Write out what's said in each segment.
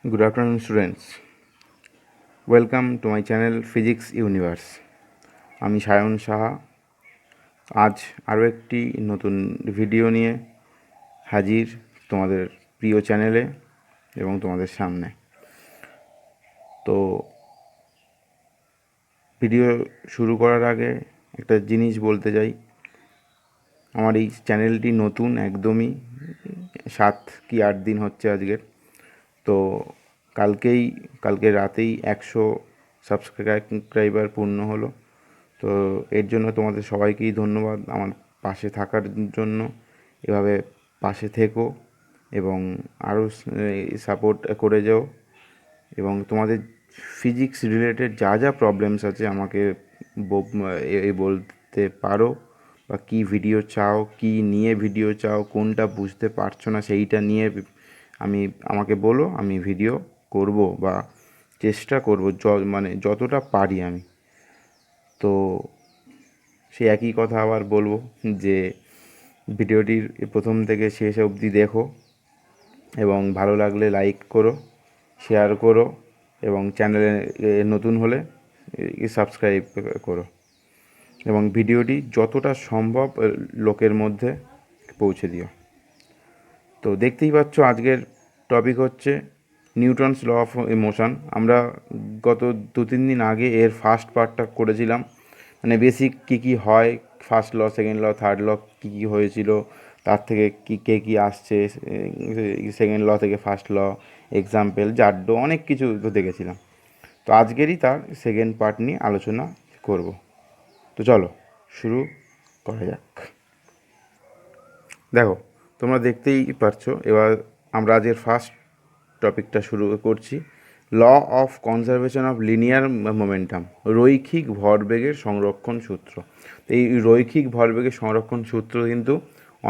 Good afternoon, students. Welcome to my channel Physics Universe. আমি সায়ন সাহা আজ আরও একটি নতুন ভিডিও নিয়ে হাজির তোমাদের প্রিয় চ্যানেলে এবং তোমাদের সামনে। তো ভিডিও শুরু করার আগে একটা জিনিস বলতে চাই। আমার এই চ্যানেলটি নতুন, একদমই 7 কি 8 দিন হচ্ছে আজকের। তো কালকে রাতেই 100 সাবস্ক্রাইবার পূর্ণ হলো। তো এর জন্য তোমাদের সবাইকেই ধন্যবাদ আমার পাশে থাকার জন্য। এভাবে পাশে থেকো এবং আরও সাপোর্ট করে যাও এবং তোমাদের ফিজিক্স রিলেটেড যা যা প্রবলেমস আছে আমাকে বলতে পারো, বা কী ভিডিও চাও, কী নিয়ে ভিডিও চাও, কোনটা বুঝতে পারছো না সেইটা নিয়ে আমাকে বলো। আমি ভিডিও করব বা চেষ্টা করব মানে যতটা পারি আমি। তো সে একই কথা আবার বলবো যে ভিডিওটির প্রথম থেকে শেষ অবধি দেখো এবং ভালো লাগলে লাইক করো, শেয়ার করো এবং চ্যানেলে নতুন হলে সাবস্ক্রাইব করো এবং ভিডিওটি যতটা সম্ভব লোকের মধ্যে পৌঁছে দিও। তো দেখতেই পাচ্ছ আজকের টপিক হচ্ছে নিউটনস ল অফ মোশন। আমরা গত 2-3 দিন আগে এর ফার্স্ট পার্টটা করেছিলাম, মানে বেসিক কী কী হয়, first law, second law, third law কী কী হয়েছিল, তার থেকে কী আসছে, সেকেন্ড ল থেকে ফার্স্ট ল, এক্সাম্পল, জাড্ডো, অনেক কিছু দেখেছিলাম। তো আজকেরই তার সেকেন্ড পার্ট নিয়ে আলোচনা করব। তো চলো শুরু করা যাক। দেখো, তোমরা দেখতেই পারছো। এবার আমরা আজকের ফার্স্ট টপিকটা শুরু করছি, law of conservation of linear momentum, রৈখিক ভরবেগের সংরক্ষণ সূত্র। এই রৈখিক ভরবেগের সংরক্ষণ সূত্র কিন্তু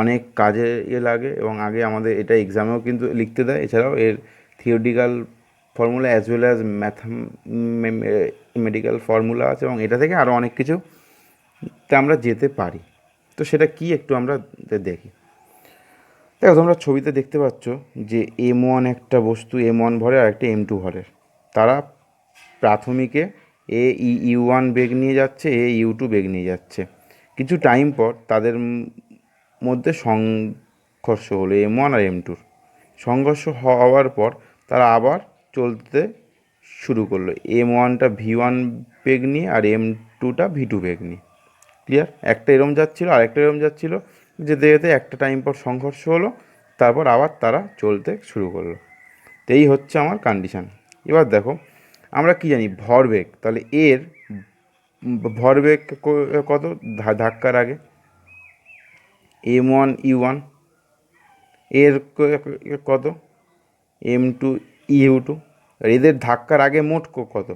অনেক কাজে লাগে এবং আগে আমাদের এটা এক্সামেও কিন্তু লিখতে দেয়। এছাড়াও এর theoretical formula as well as mathematical formula আছে এবং এটা থেকে আরও অনেক কিছুতে আমরা যেতে পারি। তো সেটা কি একটু আমরা দেখি। দেখো, তোমরা ছবিতে দেখতে পাচ্ছ যে M1 একটা বস্তু M1 ভরের আর একটা M2 ভরের। তারা প্রাথমিকে U1 বেগ নিয়ে যাচ্ছে, U2 বেগ নিয়ে যাচ্ছে। কিছু টাইম পর তাদের মধ্যে সংঘর্ষ হলো M1 আর M2। সংঘর্ষ হওয়ার পর তারা আবার চলতে শুরু করলো, M1টা V1 বেগ নিয়ে আর M2টা V2 বেগ নিয়ে। ক্লিয়ার? একটা এরম যাচ্ছিলো আর একটা এরম যাচ্ছিলো, যেতে যেতে একটা টাইম পর সংঘর্ষ হলো, তারপর আবার তারা চলতে শুরু করলো। তো এই হচ্ছে আমার কন্ডিশান। এবার দেখো, আমরা কি জানি ভরবেগ, তাহলে এর ভরবেগ কত ধাক্কার আগে, M1 U1, এর কত M2 U2। আর এদের ধাক্কার আগে মোট কত,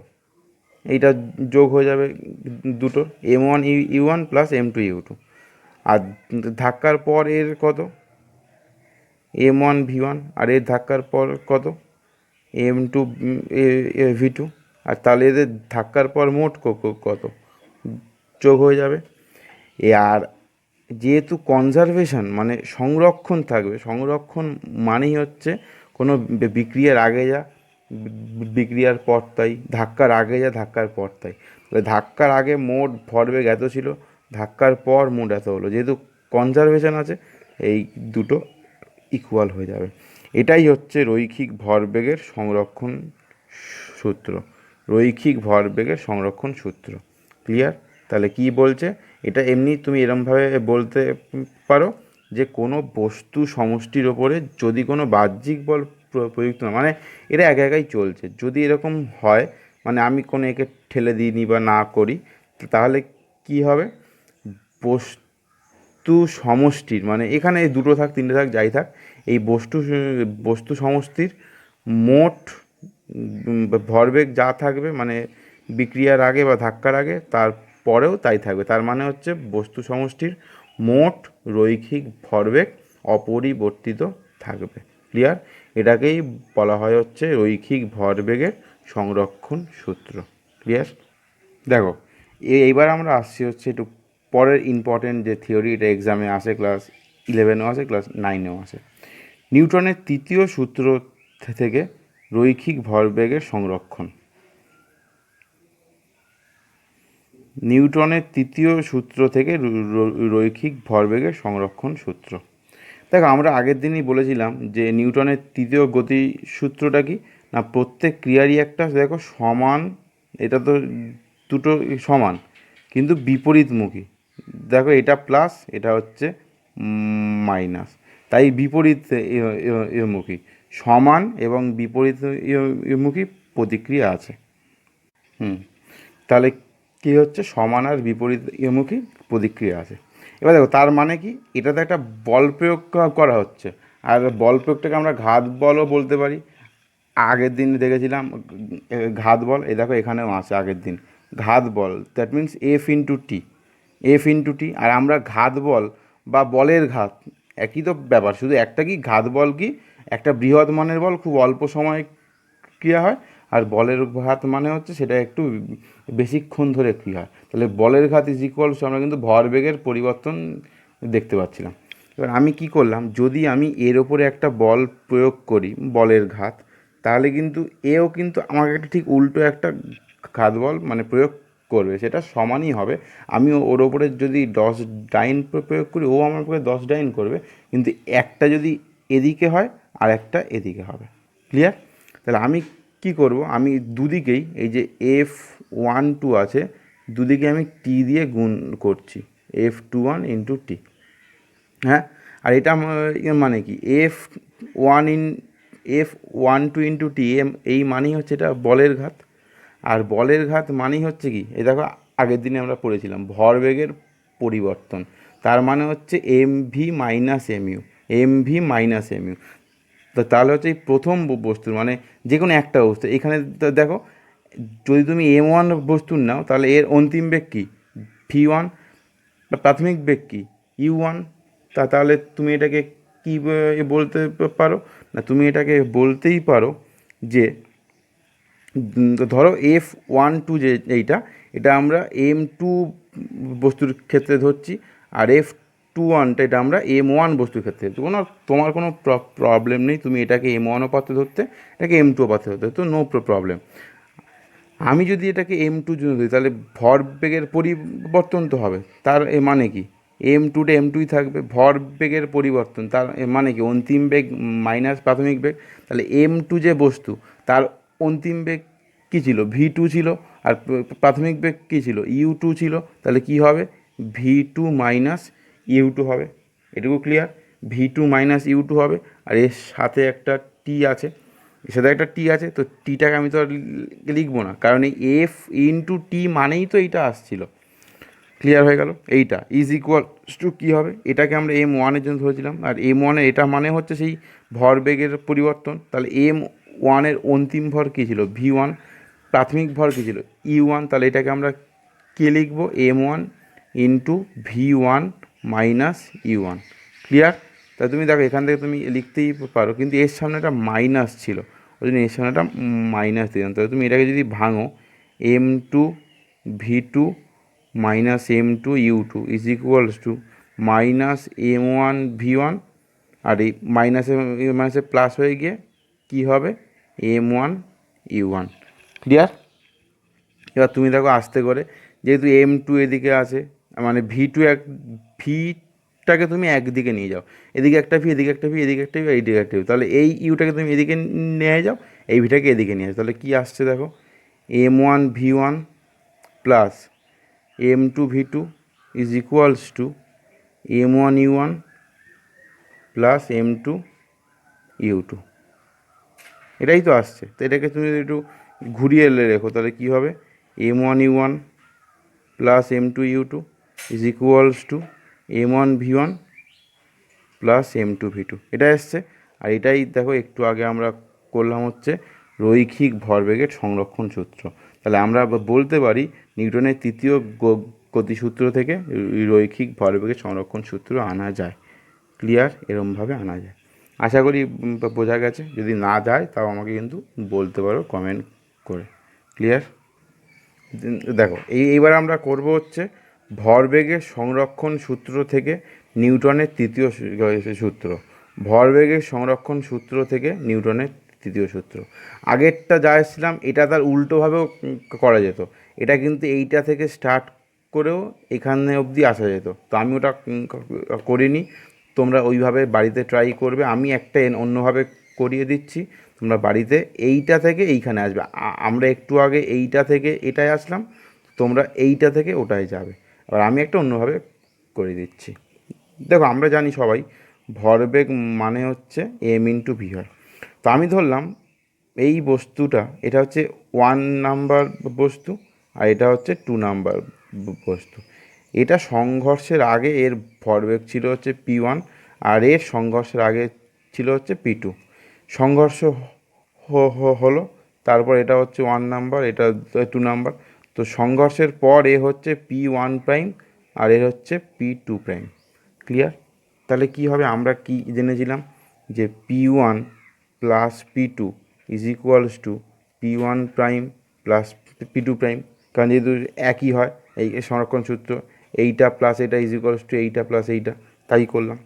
এইটা যোগ হয়ে যাবে দুটোর, M1U1 প্লাস M2U2। আর ধাক্কার পর এর কত, M1V1, আর এর ধাক্কার পর কত, M2V2। আর তাহলে এদের ধাক্কার পর মোট কত যোগ হয়ে যাবে। আর যেহেতু কনজারভেশন মানে সংরক্ষণ থাকবে, সংরক্ষণ মানেই হচ্ছে কোনো বিক্রিয়ার আগে যা, বিক্রিয়ার পর তাই, ধাক্কার আগে যা, ধাক্কার পর তাই। ধাক্কার আগে মোট ভরবেগ এত ছিল, ধাক্কার পর মোট এত হলো। যেহেতু কনজারভেশন আছে, এই দুটো ইকুয়াল হয়ে যাবে। এটাই হচ্ছে রৈখিক ভরবেগের সংরক্ষণ সূত্র, রৈখিক ভরবেগের সংরক্ষণ সূত্র। ক্লিয়ার? তাহলে কি বলছে এটা, এমনি তুমি এরমভাবে বলতে পারো যে কোনো বস্তু সমষ্টির ওপরে যদি কোনো বাহ্যিক বল প্রযুক্ত না, মানে এটা একা একাই চলছে, যদি এরকম হয়, মানে আমি কোনো একে ঠেলে দিইনি বা না করি, তাহলে কি হবে, বস্তু সমষ্টির, মানে এখানে দুটো থাক, তিনটে থাক, যাই থাক, এই বস্তু সমষ্টির মোট ভরবেগ যা থাকবে, মানে বিক্রিয়ার আগে বা ধাক্কার আগে, তার পরেও তাই থাকবে। তার মানে হচ্ছে বস্তু সমষ্টির মোট রৈখিক ভরবেগ অপরিবর্তিত থাকবে। ক্লিয়ার? এটাকেই বলা হয় হচ্ছে রৈখিক ভরবেগের সংরক্ষণ সূত্র। ক্লিয়ার? দেখো, এইবার আমরা আসছি হচ্ছে একটু পরের ইম্পর্টেন্ট যে থিওরি, এটা এক্সামে আসে, ক্লাস 11-এও আসে, ক্লাস 9-এও আসে। নিউটনের তৃতীয় সূত্র থেকে রৈখিক ভরবেগের সংরক্ষণ। নিউটনের তৃতীয় সূত্র থেকে রৈখিক ভরবেগের সংরক্ষণ সূত্র। দেখো আমরা আগের দিনই বলেছিলাম যে নিউটনের তৃতীয় গতি সূত্রটা কি না, প্রত্যেক ক্রিয়ারই একটা দেখো সমান, এটা তো দুটো সমান কিন্তু বিপরীতমুখী। দেখো এটা প্লাস, এটা হচ্ছে মাইনাস, তাই বিপরীত মুখী, সমান এবং বিপরীত মুখী প্রতিক্রিয়া আছে। তাহলে কি হচ্ছে, সমান আর বিপরীতমুখী প্রতিক্রিয়া আছে। এবার দেখো তার মানে কি, এটাতে একটা বল প্রয়োগ করা হচ্ছে, আর বল প্রয়োগটাকে আমরা ঘাত বলও বলতে পারি। আগের দিন দেখেছিলাম ঘাত বল, এই দেখো এখানেও আছে আগের দিন ঘাত বল, that means F into T. আর আমরা ঘাত বল বা বলের ঘাত একই তো ব্যাপার, শুধু একটা কি ঘাত বল কি একটা বৃহৎ মানের বল খুব অল্প সময় ক্রিয়া হয়, আর বলের ঘাত মানে হচ্ছে সেটা একটু বেশিক্ষণ ধরে ক্রিয়া হয়। তাহলে বলের ঘাত ইজ ইকুয়ালস আমরা কিন্তু ভরবেগের পরিবর্তন দেখতে পাচ্ছিলাম। এবার আমি কি করলাম, যদি আমি এর ওপরে একটা বল প্রয়োগ করি বলের ঘাত, তাহলে কিন্তু এও কিন্তু আমাকে একটা ঠিক উল্টো একটা ঘাত বল মানে প্রয়োগ করবে, সেটা সমানই হবে। আমি ওর ওপরে যদি 10 ডাইন প্রয়োগ করি, ও আমার উপরে 10 ডাইন করবে, কিন্তু একটা যদি এদিকে হয় আর একটা এদিকে হবে। ক্লিয়ার? তাহলে আমি কি করব, আমি দুদিকেই এই যে F12 আছে, দুদিকে আমি টি দিয়ে গুণ করছি, F21 ইন্টু টি। হ্যাঁ, আর এটা মানে কি F12 ইন্টু টি, এই মানেই হচ্ছে এটা বলের ঘাত। আর বলের ঘাত মানেই হচ্ছে কি, এই দেখো আগের দিনে আমরা পড়েছিলাম ভরবেগের পরিবর্তন, তার মানে হচ্ছে M V minus M U. তো তাহলে হচ্ছে এই প্রথম বস্তুর মানে যে কোনো একটা বস্তু, এখানে দেখো যদি তুমি M1 বস্তুর নাও, তাহলে এর অন্তিম বেগ কী V1, প্রাথমিক বেগ কী U1। তাহলে তুমি এটাকে কী বলতে পারো না, তুমি এটাকে বলতেই পারো যে ধরো F12 যে এটা আমরা M2 বস্তুর ক্ষেত্রে ধরছি, আর F21টা এটা আমরা M1 বস্তুর ক্ষেত্রে ধরছি। তোমার কোনো প্রবলেম নেই, তুমি এটাকে M1ও পাত্রে ধরতে, এটাকে M2ও পাত্রে ধরতে, তো নো প্রবলেম। আমি যদি এটাকে M2 জন্য ধরি, তাহলে ভরবেগের পরিবর্তন তো হবে, তার মানে কি M2টা M2ই থাকবে, ভরবেগের পরিবর্তন তার মানে কি অন্তিম বেগ মাইনাস প্রাথমিক বেগ। তাহলে M2 যে বস্তু, তার অন্তিম বেগ কী ছিল V2 ছিল, আর প্রাথমিক বেগ কী ছিল U2 ছিল। তাহলে কি হবে V2 মাইনাস U2 হবে। এটুকু ক্লিয়ার? V2 মাইনাস U2 হবে, আর এর সাথে একটা টি আছে, সাথে একটা টি আছে, তো টিটাকে আমি তো আর লিখবো না, কারণ এই F ইন্টু টি মানেই তো এইটা আসছিল। ক্লিয়ার হয়ে গেল? এইটা ইজ ইকুয়ালস টু কী হবে, এটাকে আমরা M1-এর জন্য ধরেছিলাম, আর M1-এর এটা মানে হচ্ছে সেই ভরবেগের পরিবর্তন। তাহলে M1-এর অন্তিম ভর কী ছিল V1, প্রাথমিক ভর কী ছিল U1। তাহলে এটাকে আমরা কে লিখবো M1 into V1 minus U1। Clear? তা তুমি দেখো এখান থেকে তুমি লিখতেই পারো, কিন্তু এর সামনে একটা মাইনাস ছিল, ওই জন্য এর সামনে একটা মাইনাস দিলাম। তাহলে তুমি এটাকে যদি ভাঙো, M2 V2 minus M2 U2 is equals to minus M1 V1, আর এই মাইনাসে মাইনাসে প্লাস হয়ে গিয়ে কী হবে M1 U1। ক্লিয়ার? এবার তুমি দেখো আস্তে করে, যেহেতু M2 এদিকে আছে, মানে ভিটাকে তুমি একদিকে নিয়ে যাও, এদিকে একটা ভি, এদিকে একটা ভি, এদিকে একটা ভি, এইদিকে একটা ভি, তাহলে এই ইউটাকে তুমি এদিকে নিয়ে যাও, এই ভিটাকে এদিকে নিয়ে যাও, তাহলে কী আসছে দেখো M1 V1 plus M2 V2 is equals two M1 U1 plus M2 U2। এটাই তো আসছে। তো এটাকে তুমি একটু ঘুরিয়ে রেখো, তাহলে কী হবে M1 U1 plus M2 U2 is equals two M1 V1 plus M2 V2। এটা এসছে। আর এটাই দেখো একটু আগে আমরা করলাম হচ্ছে রৈখিক ভরবেগের সংরক্ষণ সূত্র। তাহলে আমরা বলতে পারি নিউটনের তৃতীয় গতিসূত্র থেকে রৈখিক ভরবেগের সংরক্ষণ সূত্র আনা যায়। ক্লিয়ার? এরমভাবে আনা যায়। আশা করি বোঝা গেছে। যদি না যায় তাও আমাকে কিন্তু বলতে পারো কমেন্ট করে। ক্লিয়ার? দেখো এইবার আমরা করব হচ্ছে ভরবেগের সংরক্ষণ সূত্র থেকে নিউটনের তৃতীয় সূত্র। ভরবেগের সংরক্ষণ সূত্র থেকে নিউটনের তৃতীয় সূত্র। আগেরটা যা এসেছিলাম এটা তার উল্টোভাবেও করা যেত, এটা কিন্তু এইটা থেকে স্টার্ট করেও এখানে অবধি আসা যেত, তো আমি ওটা করিনি। তোমরা ওইভাবে বাড়িতে ট্রাই করবে, আমি একটা অন্যভাবে করিয়ে দিচ্ছি, তোমরা বাড়িতে এইটা থেকে এইখানে আসবে। আমরা একটু আগে এইটা থেকে এটায় আসলাম, তোমরা এইটা থেকে ওটায় যাবে। আর আমি একটা অন্যভাবে করে দিচ্ছি। দেখো আমরা জানি সবাই ভরবেগ মানে হচ্ছে এম ইন্টু ভি হয়। তো আমি ধরলাম এই বস্তুটা, এটা হচ্ছে 1 নাম্বার বস্তু আর এটা হচ্ছে 2 নাম্বার বস্তু। এটা সংঘর্ষের আগে এর ভরবেগ ছিল হচ্ছে P1 আর এর সংঘর্ষের আগে ছিল হচ্ছে P2। সংঘর্ষ হলো, তারপর এটা হচ্ছে 1 নাম্বার, এটা 2 নাম্বার। তো সংঘর্ষের পর এ হচ্ছে P1 প্রাইম আর এর হচ্ছে P2 প্রাইম। ক্লিয়ার? তাহলে কি হবে, আমরা কি জেনেছিলাম যে P1 plus P2 is equals two P1 prime plus P2 prime, কারণ যেহেতু একই হয় এই সংরক্ষণ সূত্র, এইটা প্লাস এটা ইজ ইকুয়ালস টু এইটা প্লাস এইটা, তাই করলাম।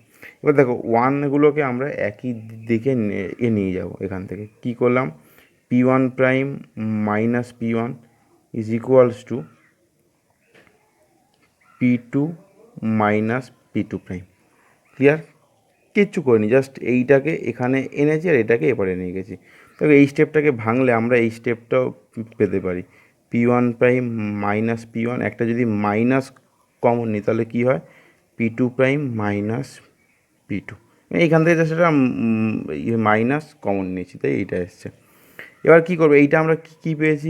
এবার দেখো ওয়ানগুলোকে আমরা একই দিকে নিয়ে যাব। এখান থেকে কি করলাম, P1 prime minus P1 is equals two P2 minus P2 prime. Clear? কিচ্ছু করিনি, জাস্ট এইটাকে এখানে এনেছি আর এটাকে এবারে নিয়ে গেছি। তবে এই স্টেপটাকে ভাঙলে আমরা এই স্টেপটাও পেতে পারি, P1 প্রাইম মাইনাস P1, একটা যদি মাইনাস কমন নিই তাহলে কী হয়, P2 প্রাইম মাইনাস P2। এইখান থেকে জাস্ট একটা মাইনাস কমন নিয়েছি, তাই এইটা এসছে। এবার কী করবো, এইটা আমরা কী পেয়েছি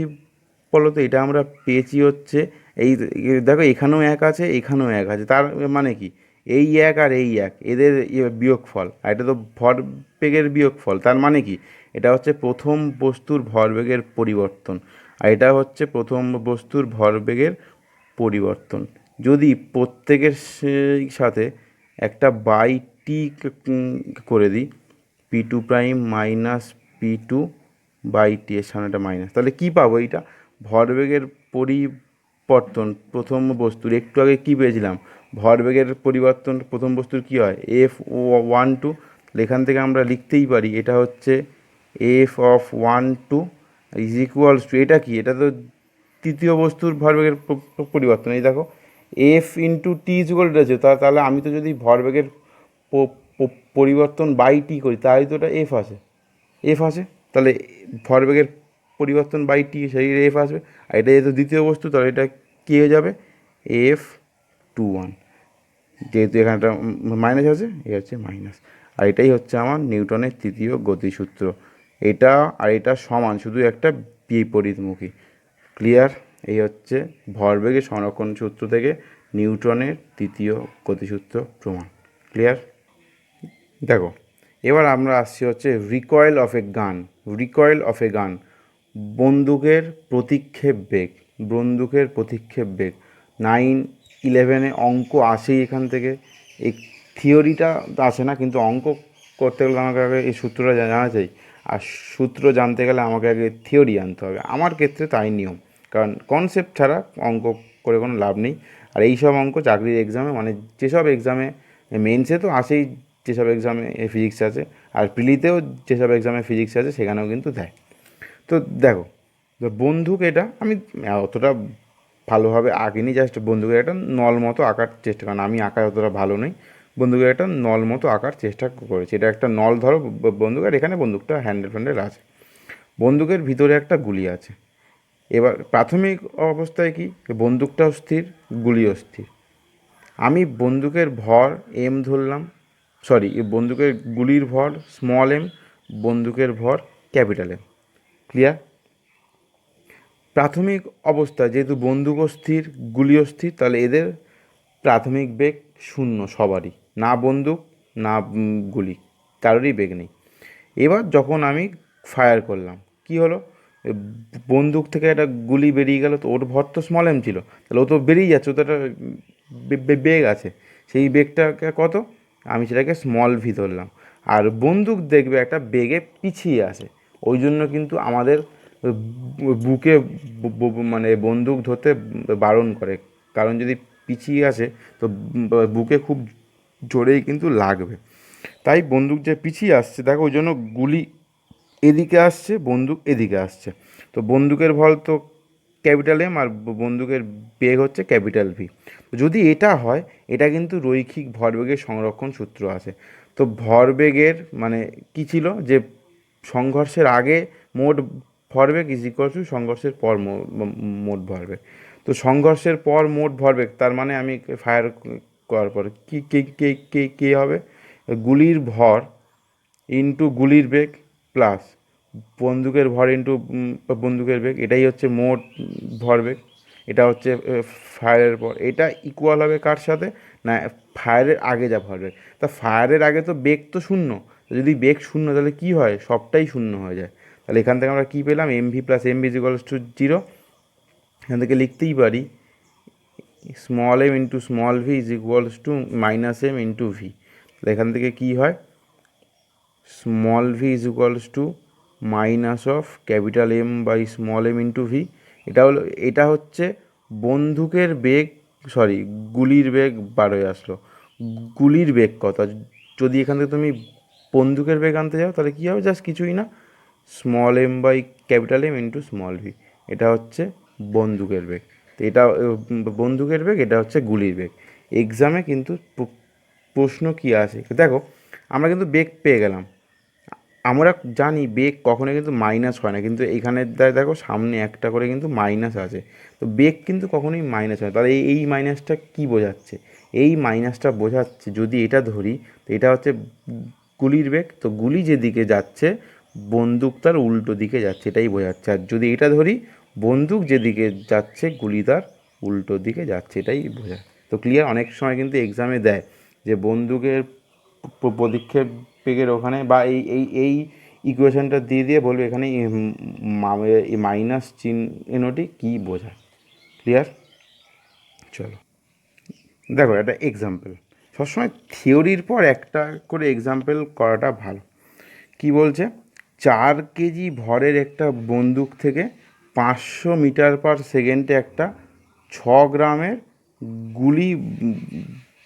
বলো তো, এটা আমরা পেয়েছি হচ্ছে এই দেখো এখানেও এক আছে এখানেও এক আছে, তার মানে কি এই এক আর এই এক এদের বিয়োগফল, আর এটা তো ভরবেগের বিয়োগফল, তার মানে কি এটা হচ্ছে প্রথম বস্তুর ভরবেগের পরিবর্তন আর এটা হচ্ছে প্রথম বস্তুর ভরবেগের পরিবর্তন। যদি প্রত্যেকের সাথে একটা বাই টি করে দিই, P2 প্রাইম মাইনাস P2/T, এর সামনে একটা মাইনাস, তাহলে কী পাবো, এইটা ভরবেগের পরিবর্তন প্রথম বস্তুর। একটু আগে কী পেয়েছিলাম, ভরবেগের পরিবর্তন প্রথম বস্তুর কী হয়, F12। এখান থেকে আমরা লিখতেই পারি এটা হচ্ছে F(1)2 ইজ ইকুয়ালস টু, এটা কি, এটা তো তৃতীয় বস্তুর ভরবেগের পরিবর্তন। এই দেখো F(T) ইজ ইকুয়াল টু আছে, তাহলে আমি তো যদি ভরবেগের পরিবর্তন বাই টি করি তাহলে তো ওটা এফ আসে, তাহলে ভরবেগের পরিবর্তন বাই টি সেই এফ আসবে। আর এটা যেহেতু দ্বিতীয় বস্তু তাহলে এটা কী হয়ে যাবে, F21, যেহেতু এখানে একটা মাইনাস আছে এ হচ্ছে মাইনাস। আর এটাই হচ্ছে আমার নিউটনের তৃতীয় গতিসূত্র। এটা আর এটা সমান, শুধু একটা বিপরীতমুখী। ক্লিয়ার? এই হচ্ছে ভরবেগের সংরক্ষণ সূত্র থেকে নিউটনের তৃতীয় গতিসূত্র প্রমাণ। ক্লিয়ার? দেখো এবার আমরা আসছি হচ্ছে রিকয়েল অফ এ গান। রিকয়েল অফ এ গান, বন্দুকের প্রতিক্ষেপ বেগ। বন্দুকের প্রতিক্ষেপ বেগ 9-11 অঙ্ক আসেই এখান থেকে। এই থিওরিটা আসে না, কিন্তু অঙ্ক করতে গেলে আমাকে আগে এই সূত্রটা জানা চাই, আর সূত্র জানতে গেলে আমাকে আগে থিওরি জানতে হবে। আমার ক্ষেত্রে তাই নিয়ম, কারণ কনসেপ্ট ছাড়া অঙ্ক করে কোনো লাভ নেই। আর এই সব অঙ্ক চাকরির এক্সামে, মানে যেসব এক্সামে, মেন্সে তো আসেই, যেসব এক্সামে ফিজিক্স আছে, আর প্রিলিতেও যেসব এক্সামে ফিজিক্স আছে সেখানেও কিন্তু দেয়। তো দেখো বন্দুক, এটা আমি অতটা ভালোভাবে আঁকিনি, জাস্ট বন্দুকের একটা নল মতো আঁকার চেষ্টা, কারণ আমি আঁকায় অতটা ভালো নই, বন্দুকের একটা নল মতো আঁকার চেষ্টা করেছি। এটা একটা নল ধরো বন্দুক, আর এখানে বন্দুকটা হ্যান্ডেল আছে, বন্দুকের ভিতরে একটা গুলি আছে। এবার প্রাথমিক অবস্থায় কি, বন্দুকটাও স্থির, গুলিও স্থির। আমি বন্দুকের ভর এম ধরলাম, সরি বন্দুকের গুলির ভর স্মল এম, বন্দুকের ভর ক্যাপিটাল এম। ক্লিয়ার? প্রাথমিক অবস্থা যেহেতু বন্দুকও স্থির গুলিও স্থির, তাহলে এদের প্রাথমিক বেগ শূন্য সবারই, না বন্দুক না গুলি, কারোরই বেগ নেই। এবার যখন আমি ফায়ার করলাম কি হলো, বন্দুক থেকে একটা গুলি বেরিয়ে গেল, তো ওর ভর তো স্মল এম ছিল, তাহলে ও তো বেরিয়ে যাচ্ছে, ও তো একটা বেগ আছে, সেই বেগটাকে কত, আমি সেটাকে স্মল ভি ধরলাম। আর বন্দুক দেখবে একটা বেগে পিছিয়ে আসে, ওই জন্য কিন্তু আমাদের বুকে মানে বন্দুক ধরতে বারণ করে, কারণ যদি পিছিয়ে আসে তো বুকে খুব জোরেই কিন্তু লাগবে। তাই বন্দুক যে পিছিয়ে আসছে দেখো, ওই জন্য গুলি এদিকে আসছে, বন্দুক এদিকে আসছে। তো বন্দুকের ভর তো ক্যাপিটাল এম, আর বন্দুকের বেগ হচ্ছে ক্যাপিটাল ভি। যদি এটা হয়, এটা কিন্তু রৈখিক ভরবেগের সংরক্ষণ সূত্র আছে। তো ভরবেগের মানে কি ছিল, যে সংঘর্ষের আগে মোট ভরবেগ ইজ ইকুয়াল টু সংঘর্ষের পর মোট ভরবেগ। তো সংঘর্ষের পর মোট ভরবেগ, তার মানে আমি ফায়ার করার পর কী কী কী কী কী হবে, গুলির ভর ইন্টু গুলির বেগ প্লাস বন্দুকের ভর ইন্টু বন্দুকের বেগ, এটাই হচ্ছে মোট ভরবেগ। এটা হচ্ছে ফায়ারের পর। এটা ইকুয়াল হবে কার সাথে, না ফায়ারের আগে যা ভরবেগ। তা ফায়ারের আগে তো বেগ তো শূন্য, যদি বেগ শূন্য তাহলে কী হয়, সবটাই শূন্য হয়ে যায়। তাহলে এখান থেকে আমরা কী পেলাম, M V plus M V equals to zero. এখান থেকে লিখতেই পারি small M into small V is equals to minus M into V. তাহলে এখান থেকে কী হয়, small V is equals to minus of capital M by small M into V. এটা হচ্ছে বন্দুকের বেগ, সরি গুলির বেগ বার হয়ে আসলো। গুলির বেগ কত, যদি এখান থেকে তুমি বন্দুকের বেগ আনতে যাও তাহলে কী হবে, জাস্ট কিছুই না, small M by capital M into small V. এটা হচ্ছে বন্দুকের বেগ। তো এটা বন্দুকের বেগ, এটা হচ্ছে গুলির বেগ। এক্সামে কিন্তু প্রশ্ন কী আছে দেখো, আমরা কিন্তু বেগ পেয়ে গেলাম। আমরা জানি বেগ কখনো কিন্তু মাইনাস হয় না, কিন্তু এখানে দেখো সামনে একটা করে কিন্তু মাইনাস আছে। তো বেগ কিন্তু কখনোই মাইনাস হয় না। তাহলে এই মাইনাসটা কী বোঝাচ্ছে, এই মাইনাসটা বোঝাচ্ছে যদি এটা ধরি, তো এটা হচ্ছে গুলির বেগ। তো গুলি যেদিকে যাচ্ছে বন্দুক তার উল্টো দিকে যাচ্ছে, এটাই বোঝাচ্ছে। আর যদি এটা ধরি, বন্দুক যেদিকে যাচ্ছে গুলি তার উল্টো দিকে যাচ্ছে, এটাই বোঝায়। তো ক্লিয়ার। অনেক সময় কিন্তু এক্সামে দেয় যে বন্দুকের পদক্ষেপ বেগের ওখানে বা এই ইকুয়েশনটা দিয়ে দিয়ে বলবে এখানে মাইনাস চিহ্নটি কী বোঝায়। ক্লিয়ার। চলো দেখো একটা এক্সাম্পল, সবসময় থিওরির পর একটা করে এক্সাম্পল করাটা ভালো। কি বলছে, 4 কেজি ভরের একটা বন্দুক থেকে 500 মিটার পার সেকেন্ডে একটা 6 গ্রামের গুলি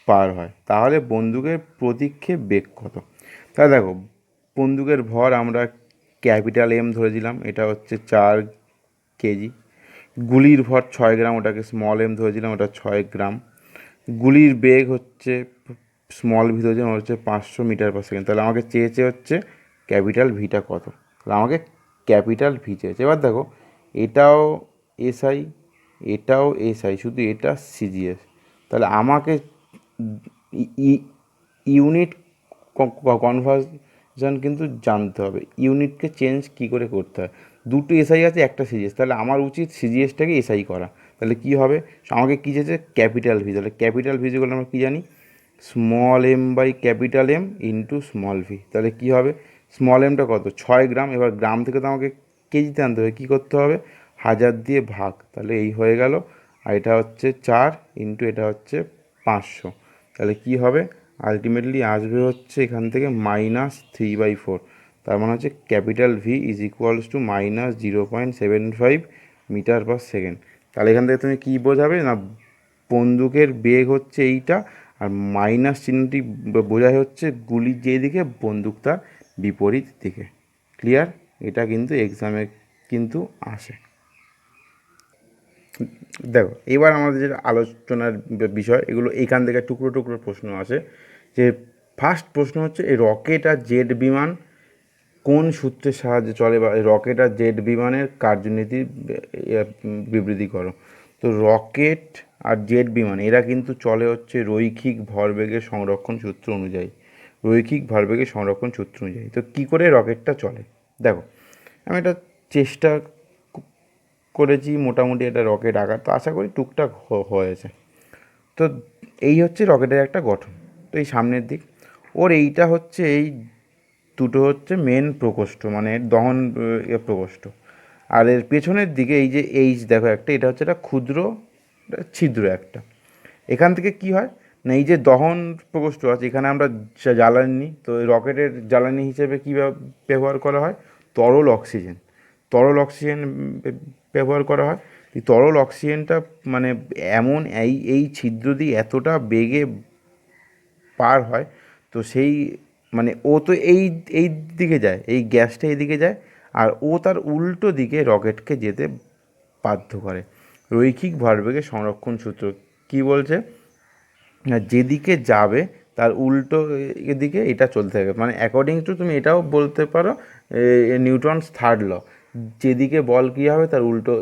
পার হয়, তাহলে বন্দুকের প্রতিক্ষেপ বেগ কত। তাহলে দেখো, বন্দুকের ভর আমরা ক্যাপিটাল এম ধরে দিলাম, এটা হচ্ছে 4 কেজি। গুলির ভর 6 গ্রাম, ওটাকে স্মল এম ধরে দিলাম, ওটা 6 গ্রাম। গুলির বেগ হচ্ছে স্মল ভি ধরেছিলাম, ওটা হচ্ছে 500 মিটার পার সেকেন্ড। তাহলে আমাকে চেয়েছে হচ্ছে ক্যাপিটাল ভিটা কত। তাহলে আমাকে ক্যাপিটাল ভি চেয়েছে। এবার দেখো, এটাও এসআই, এটাও এসআই, শুধু এটা সিজিএস। তাহলে আমাকে ইউনিট কনভার্সন কিন্তু জানতে হবে, ইউনিটকে চেঞ্জ কী করে করতে হয়। দুটো এসআই আছে, একটা সিজিএস, তাহলে আমার উচিত সিজিএসটাকে এসআই করা। তাহলে কী হবে, আমাকে কী চেয়েছে, ক্যাপিটাল ভি। তাহলে ক্যাপিটাল ভি যেগুলো আমরা কী জানি, small M by capital M into small V. তাহলে কী হবে, স্মল এমটা কত, 6 গ্রাম। এবার গ্রাম থেকে তো আমাকে কেজিতে আনতে হবে, কী করতে হবে, 1000 দিয়ে ভাগ। তাহলে এই হয়ে গেল। আর এটা হচ্ছে 4 ইন্টু এটা হচ্ছে 500। তাহলে কী হবে, আলটিমেটলি আসবে হচ্ছে এখান থেকে -3/4। তার মানে হচ্ছে capital V is equals to -0.75 metre per second. তাহলে এখান থেকে তুমি কী বোঝাবে না, বন্দুকের বেগ হচ্ছে এইটা, আর মাইনাস চিহ্নটি বোঝায় হচ্ছে গুলির যেদিকে, বন্দুক তার বিপরীত দিকে। ক্লিয়ার। এটা কিন্তু এক্সামে কিন্তু আসে। দেখো এবার আমাদের যে আলোচনার বিষয়, এগুলো এইখান থেকে টুকরো টুকরো প্রশ্ন আসে। যে ফার্স্ট প্রশ্ন হচ্ছে, এই রকেট আর জেট বিমান কোন সূত্রের সাহায্যে চলে, বা রকেট আর জেট বিমানের কার্যনীতি বিবৃতি করো। তো রকেট আর জেট বিমান এরা কিন্তু চলে হচ্ছে রৈখিক ভরবেগের সংরক্ষণ সূত্র অনুযায়ী, রৈখিক ভরবেগের সংরক্ষণ সূত্র অনুযায়ী। তো কী করে রকেটটা চলে, দেখো আমি এটা চেষ্টা করেছি মোটামুটি এটা রকেট আকার, তো আশা করি টুকটাক হয়েছে। তো এই হচ্ছে রকেটের একটা গঠন। তো এই সামনের দিক ওর এইটা হচ্ছে, এই দুটো হচ্ছে মেন প্রকোষ্ঠ, মানে দহন প্রকোষ্ঠ। আর এর পেছনের দিকে এই যে এইচ দেখো একটা, এটা হচ্ছে একটা ক্ষুদ্র ছিদ্র একটা। এখান থেকে কি হয় না, এই যে দহন প্রকোষ্ঠ আছে, এখানে আমরা জ্বালানি নিই। তো এই রকেটের জ্বালানি হিসেবে কী ব্যবহার করা হয়, তরল অক্সিজেন। তরল অক্সিজেন ব্যবহার করা হয়। এই তরল অক্সিজেনটা মানে এমন এই ছিদ্র দিয়ে এতটা বেগে পার হয়, তো সেই মানে ও তো এই দিকে যায়, এই গ্যাসটা এইদিকে যায়, আর ও তার উল্টো দিকে রকেটকে যেতে বাধ্য করে। রৈখিক ভরবেগের সংরক্ষণ সূত্র কী বলছে না, যেদিকে যাবে তার উল্টো দিকে এটা চলতে থাকে। মানে অ্যাকর্ডিং টু তুমি এটাও বলতে পারো নিউটনস থার্ড ল, যেদিকে বল কী হবে তার উল্টো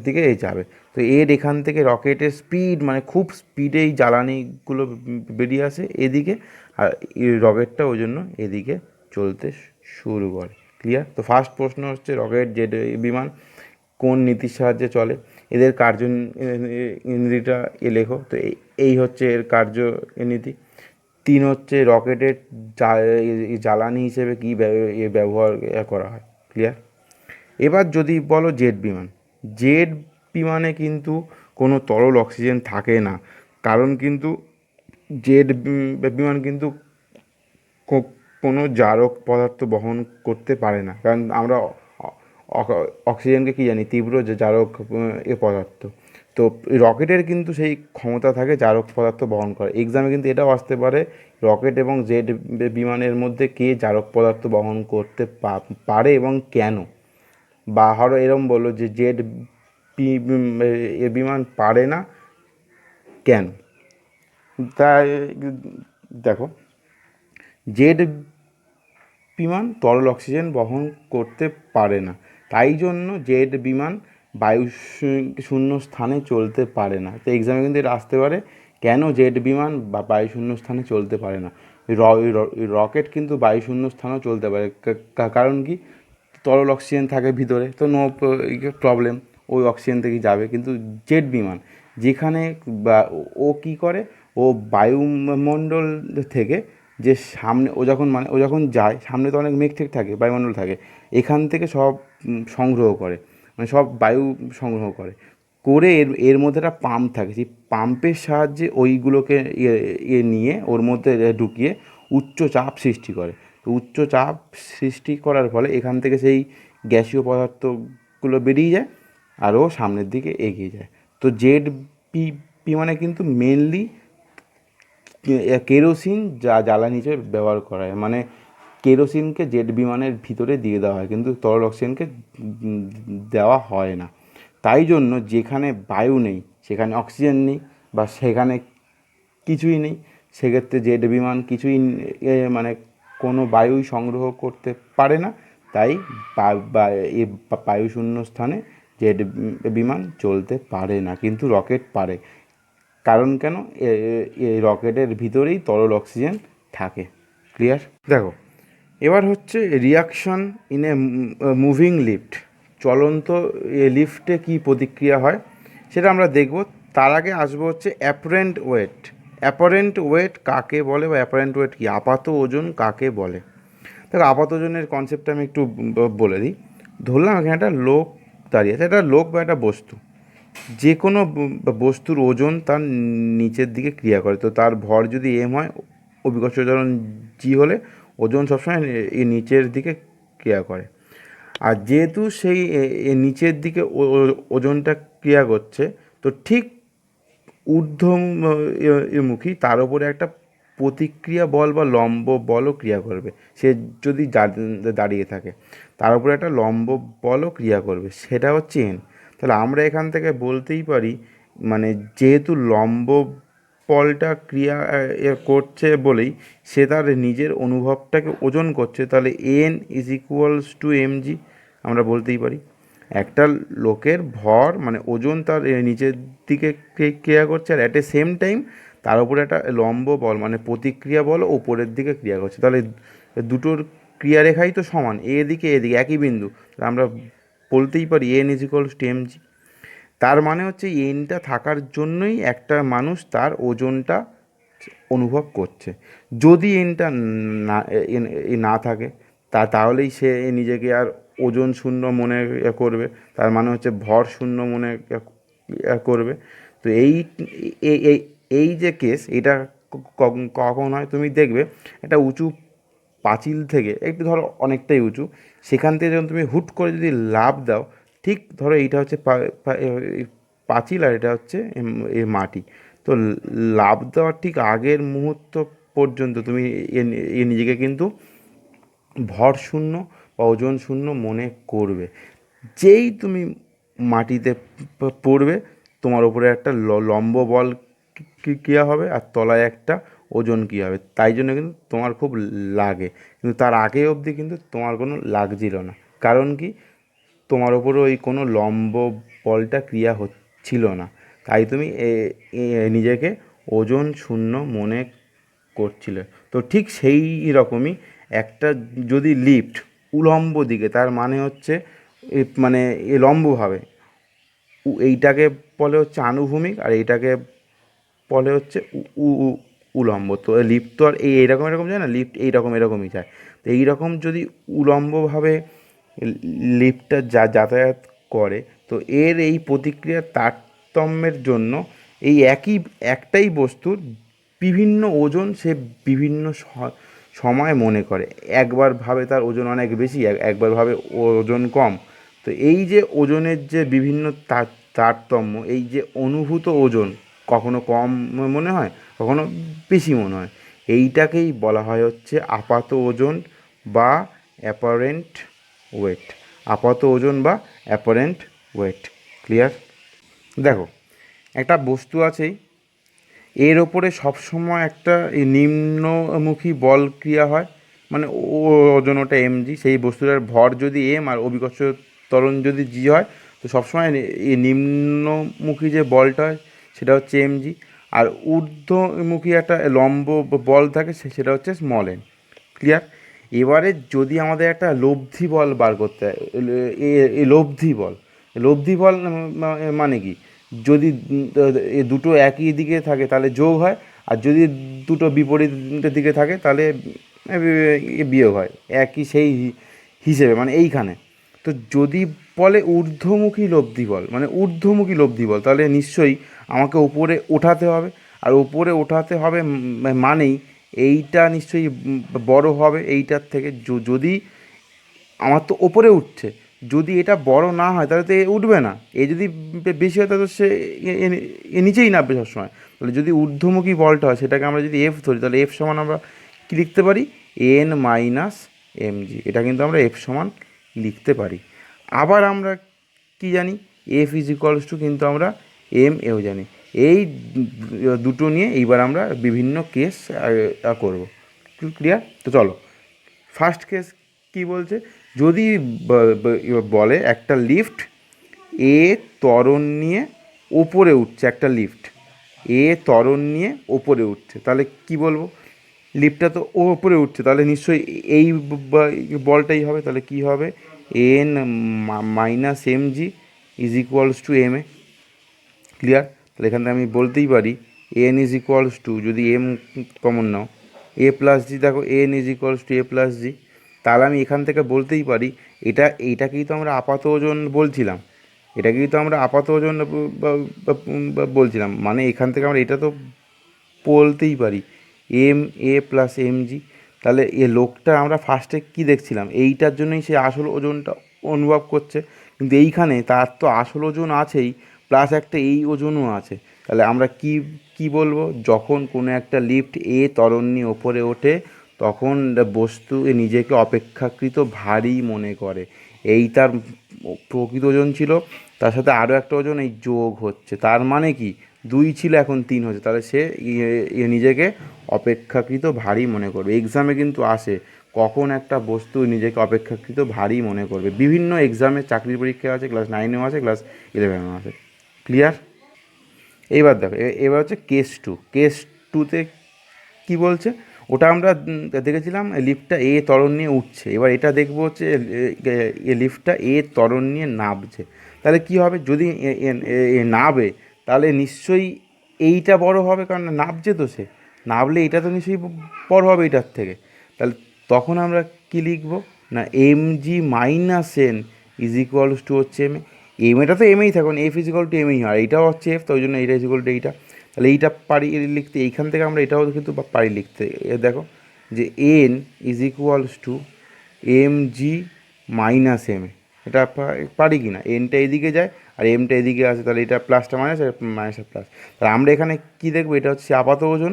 দিকে এই যাবে। তো এর এখান থেকে রকেটের স্পিড, মানে খুব স্পিডে এই জ্বালানিগুলো বেরিয়ে আসে এদিকে, আর এই রকেটটা ওই জন্য এদিকে চলতে শুরু করে। ক্লিয়ার? তো ফার্স্ট প্রশ্ন হচ্ছে রকেট জেট বিমান কোন নীতির সাহায্যে চলে, এদের নীতিটা লেখো। তো এই হচ্ছে এর কার্যনীতি। 3 হচ্ছে রকেটের জ্বালানি হিসেবে কী ব্যবহার করা হয়। ক্লিয়ার? এবার যদি বলো জেট বিমান, জেট বিমানে কিন্তু কোনো তরল অক্সিজেন থাকে না, কারণ কিন্তু জেট বিমান কিন্তু কোনো জারক পদার্থ বহন করতে পারে না, কারণ আমরা অক্সিজেনকে কী জানি, তীব্র জারক পদার্থ। তো রকেটের কিন্তু সেই ক্ষমতা থাকে জারক পদার্থ বহন করে। এক্সামে কিন্তু এটাও আসতে পারে, রকেট এবং জেট বিমানের মধ্যে কে জারক পদার্থ বহন করতে পারে এবং কেন। বা হয়তো এরম বললো যে জেট বিমান পারে না কেন। তাই দেখো, জেট বিমান তরল অক্সিজেন বহন করতে পারে না, তাই জন্য জেট বিমান বায়ু শূন্য স্থানে চলতে পারে না। তো এক্সামে কিন্তু এটা আসতে পারে, কেন জেট বিমান বা বায়ু শূন্য স্থানে চলতে পারে না। রকেট কিন্তু বায়ু শূন্য স্থানেও চলতে পারে, কারণ কি, তরল অক্সিজেন থাকে ভিতরে, তো নো প্রবলেম, ওই অক্সিজেন থেকেই যাবে। কিন্তু জেট বিমান যেখানে বা ও কী করে, ও বায়ুমণ্ডল থেকে যে সামনে ও যখন যায়, সামনে তো অনেক মেঘ টেঘ থাকে, বায়ুমণ্ডল থাকে, এখান থেকে সব সংগ্রহ করে, মানে সব বায়ু সংগ্রহ করে করে এর মধ্যে একটা পাম্প থাকে, সেই পাম্পের সাহায্যে ওইগুলোকে নিয়ে ওর মধ্যে ঢুকিয়ে উচ্চ চাপ সৃষ্টি করে। তো উচ্চ চাপ সৃষ্টি করার ফলে এখান থেকে সেই গ্যাসীয় পদার্থগুলো বেরিয়ে যায়, আরও সামনের দিকে এগিয়ে যায়। তো জেট বিমানে কিন্তু মেনলি কেরোসিন জ্বালানি হিসেবে ব্যবহার করা হয়, মানে কেরোসিনকে জেট বিমানের ভিতরে দিয়ে দেওয়া হয়, কিন্তু তরল অক্সিজেনকে দেওয়া হয় না। তাই জন্য যেখানে বায়ু নেই সেখানে অক্সিজেন নেই, বা সেখানে কিছুই নেই, সেক্ষেত্রে জেট বিমান কিছুই মানে কোনো বায়ুই সংগ্রহ করতে পারে না। তাই বায়ুশূন্য স্থানে জেট বিমান চলতে পারে না, কিন্তু রকেট পারে। কারণ কেন, এই রকেটের ভিতরেই তরল অক্সিজেন থাকে। ক্লিয়ার? দেখো, এবার হচ্ছে reaction in a moving lift, চলন্ত লিফটে কী প্রতিক্রিয়া হয় সেটা আমরা দেখব। তার আগে আসবো হচ্ছে অ্যাপারেন্ট ওয়েট। অ্যাপারেন্ট ওয়েট কাকে বলে, বা অ্যাপারেন্ট ওয়েট কী, আপাত ওজন কাকে বলে। দেখো, আপাত ওজনের কনসেপ্টটা আমি একটু বলে দিই। ধরলাম এখানে একটা লোক দাঁড়িয়ে আছে, একটা লোক বা একটা বস্তু, যে কোনো বস্তুর ওজন তার নিচের দিকে ক্রিয়া করে। তো তার ভর যদি এম হয়, অভিকর্ষ ত্বরণ জি হলে ওজন সবসময় নিচের দিকে ক্রিয়া করে। আর যেহেতু সেই নিচের দিকে ওজনটা ক্রিয়া করছে, তো ঠিক ঊর্ধ্বমুখী তার উপরে একটা প্রতিক্রিয়া বল বা লম্ব বলও ক্রিয়া করবে। সে যদি দাঁড়িয়ে থাকে, তার উপরে একটা লম্ব বলও ক্রিয়া করবে, সেটা হচ্ছে এন। তাহলে আমরা এখান থেকে বলতেই পারি, মানে যেহেতু লম্ব বলটা ক্রিয়া করছে বলেই সে তার নিজের অনুভবটাকে ওজন করছে, তাহলে N is equals two MG আমরা বলতেই পারি। একটা লোকের ভর মানে ওজন তার নিচের দিকে ক্রিয়া করছে, আর অ্যাট এ সেম টাইম তার উপরে একটা লম্ব বল মানে প্রতিক্রিয়া বল ওপরের দিকে ক্রিয়া করছে। তাহলে দুটোর ক্রিয়ারেখাই তো সমান, এদিকে একই বিন্দু, আমরা বলতেই পারি N is equals two MG. তার মানে হচ্ছে এনটা থাকার জন্যই একটা মানুষ তার ওজনটা অনুভব করছে। যদি এনটা না থাকে, তাহলেই সে নিজেকে আর ওজন শূন্য মনে করবে, তার মানে হচ্ছে ভর শূন্য মনে করবে। তো এই এই এই যে কেস, এটা কখন হয় তুমি দেখবে, একটা উঁচু পাঁচিল থেকে একটু ধরো অনেকটাই উঁচু, সেখান থেকে যখন তুমি হুট করে যদি লাফ দাও, ঠিক ধরো এইটা হচ্ছে পাঁচিল আর এটা হচ্ছে মাটি, তো লাফ দেওয়ার ঠিক আগের মুহূর্ত পর্যন্ত তুমি নিজেকে কিন্তু ভর শূন্য বা ওজন শূন্য মনে করবে। যেই তুমি মাটিতে পড়বে, তোমার উপরে একটা লম্ব বল ক্রিয়া হবে আর তলায় একটা ওজন ক্রিয়া হবে, তাই জন্য কিন্তু তোমার খুব লাগে। কিন্তু তার আগে অবধি কিন্তু তোমার কোনো লাগছিল না, কারণ কি, তোমার ওপরে ওই কোনো লম্ব বলটা ক্রিয়া হচ্ছিল না, তাই তুমি নিজেকে ওজন শূন্য মনে করছিলে। তো ঠিক সেই রকমই একটা যদি লিফট উলম্ব দিকে, তার মানে হচ্ছে মানে লম্বভাবে, এইটাকে বলে হচ্ছে আনুভূমিক আর এইটাকে বলে হচ্ছে উলম্ব। তো লিফট তো আর এইরকম এরকম যায় না, লিফট এইরকম এরকমই যায়। তো এইরকম যদি উলম্বভাবে লিফটটা যাতায়াত করে, তো এর এই প্রতিক্রিয়ার তারতম্যের জন্য এই একটাই বস্তুর বিভিন্ন ওজন সে বিভিন্ন সময় মনে করে। একবার ভাবে তার ওজন অনেক বেশি, একবার ভাবে ওজন কম। তো এই যে ওজনের যে বিভিন্ন তারতম্য, এই যে অনুভূত ওজন কখনো কম মনে হয়, কখনো বেশি মনে হয়, এইটাকেই বলা হয় হচ্ছে আপাত ওজন বা অ্যাপারেন্ট ওয়েট। আপাত ওজন বা অ্যাপারেন্ট ওয়েট। ক্লিয়ার? দেখো, একটা বস্তু আছেই, এর ওপরে সবসময় একটা নিম্নমুখী বল ক্রিয়া হয়, মানে ওজন ওটা এমজি। সেই বস্তুটার ভর যদি এম আর অভিকর্ষ ত্বরণ যদি জি হয়, তো সবসময় এই নিম্নমুখী যে বলটা হয় সেটা হচ্ছে এমজি, আর ঊর্ধ্বমুখী একটা লম্ব বল থাকে সেটা হচ্ছে স্মল এন। ক্লিয়ার? এবারে যদি আমাদের একটা লব্ধি বল বার করতে হয়, লব্ধি বল, লব্ধি বল মানে কি, যদি দুটো একই দিকে থাকে তাহলে যোগ হয়, আর যদি দুটো বিপরীত দিকে থাকে তাহলে বিয়োগ হয়, একই সেই হিসেবে, মানে এইখানে। তো যদি বলে ঊর্ধ্বমুখী লব্ধি বল, মানে ঊর্ধ্বমুখী লব্ধি বল, তাহলে নিশ্চয়ই আমাকে ওপরে ওঠাতে হবে, আর ওপরে ওঠাতে হবে মানেই এইটা নিশ্চয়ই বড় হবে এইটার থেকে। যদি আমার তো ওপরে উঠছে, যদি এটা বড় না হয় তাহলে তো এ উঠবে না, এ যদি বেশি হয় তাহলে তো সে এ নিচেই নামবে সবসময়। তাহলে যদি ঊর্ধ্বমুখী বলটা হয়, সেটাকে আমরা যদি এফ ধরি, তাহলে এফ সমান আমরা কী লিখতে পারি, এন মাইনাস এমজি। এটা কিন্তু আমরা এফ সমান লিখতে পারি। আবার আমরা কি জানি, এফ ইজ ইকুয়ালস টু কিন্তু আমরা এম এও জানি। এই দুটো নিয়ে এইবার আমরা বিভিন্ন কেস করব। ক্লিয়ার? তো চলো, ফার্স্ট কেস কি বলছে, যদি বলে একটা লিফট এ ত্বরণ নিয়ে ওপরে উঠছে, একটা লিফট এ ত্বরণ নিয়ে ওপরে উঠছে, তাহলে কি বলবো, লিফটটা তো ওপরে উঠছে, তাহলে নিশ্চয়ই এই বলটাই হবে। তাহলে কি হবে, N minus M G is equals to M A. Clear? তাহলে এখান থেকে আমি বলতেই পারি এন ইজ ইকুয়ালস টু, যদি এম কমন নাও, এ প্লাস জি। দেখো, N is equals to A plus G. তাহলে আমি এখান থেকে বলতেই পারি, এইটাকেই তো আমরা আপাত ওজন বলছিলাম, এটাকেই তো আমরা আপাত ওজন বলছিলাম, মানে এখান থেকে আমরা এটা তো বলতেই পারি M A plus M G. তাহলে এ লোকটা আমরা ফার্স্টে কী দেখছিলাম, এইটার জন্যই সে আসল ওজনটা অনুভব করছে, কিন্তু এইখানে তার তো আসল ওজন আছেই, প্লাস একটা এই ওজনও আছে। তাহলে আমরা কি কি বলবো, যখন কোনো একটা লিফট এ ত্বরণ নিয়ে ওপরে ওঠে, তখন বস্তু নিজেকে অপেক্ষাকৃত ভারী মনে করে। এই তার প্রকৃত ওজন ছিল, তার সাথে আরও একটা ওজন এই যোগ হচ্ছে, তার মানে কি, দুই ছিল এখন তিন হচ্ছে, তাহলে সে নিজেকে অপেক্ষাকৃত ভারী মনে করবে। এক্সামে কিন্তু আসে, কখন একটা বস্তু নিজেকে অপেক্ষাকৃত ভারী মনে করবে। বিভিন্ন এক্সামে, চাকরির পরীক্ষা আছে, ক্লাস 9-এও আছে, ক্লাস 11-এও আছে। ক্লিয়ার? এইবার দেখো, এবার হচ্ছে কেস টু। কেস টুতে কী বলছে, ওটা আমরা দেখেছিলাম লিফটটা এ ত্বরণ নিয়ে উঠছে, এবার এটা দেখবো হচ্ছে লিফটটা এ ত্বরণ নিয়ে নামছে। তাহলে কী হবে, যদি নামে, তাহলে নিশ্চয়ই এইটা বড় হবে, কারণ নামছে তো সে, নামলে এটা তো নিশ্চয়ই বড় হবে এইটার থেকে। তাহলে তখন আমরা কী লিখবো না, M G minus N is equals to হচ্ছে এম এ। এম এটা তো এমএই থাকুন, F is equal to M A হয়, এইটাও হচ্ছে এফ, তো ওই জন্য এইটা ইজ ইকুয়াল টু এইটা। তাহলে এইটা পারি লিখতে, এইখান থেকে আমরা এটাও কিন্তু পারি লিখতে। দেখো যে N is equals to M G minus M A, এটা পারি কি না, এনটা এদিকে যায় আর এমটা এদিকে আসে, তাহলে এটা প্লাসটা মাইনাস আর মাইনাসটা প্লাস। তাহলে আমরা এখানে কী দেখবো, এটা হচ্ছে আপাত ওজন,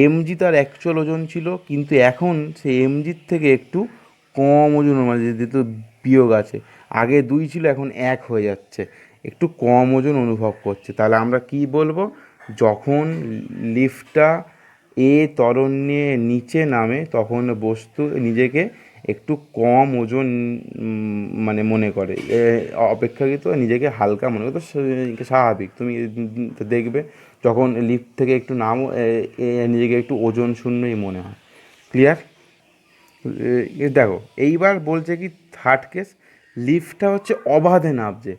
এমজি তার অ্যাকচুয়াল ওজন ছিল, কিন্তু এখন সে এমজির থেকে একটু কম ওজন, মানে যেহেতু বিয়োগ আছে, আগে 2 ছিল এখন 1 হয়ে যাচ্ছে, একটু কম ওজন অনুভব করছে। তাহলে আমরা কি বলবো, যখন লিফটটা ত্বরণ নিয়ে নিচে নামে তখন বস্তু নিজেকে একটু কম ওজন মানে মনে করে, অপেক্ষাকৃত নিজেকে হালকা মনে করে। তো স্বাভাবিক, তুমি দেখবে যখন লিফট থেকে একটু নামো নিজেকে একটু ওজন শূন্যই মনে হয়। ক্লিয়ার? দেখো এইবার বলছে কি থার্ড কেস, লিফটটা হচ্ছে অবাধে নামছে।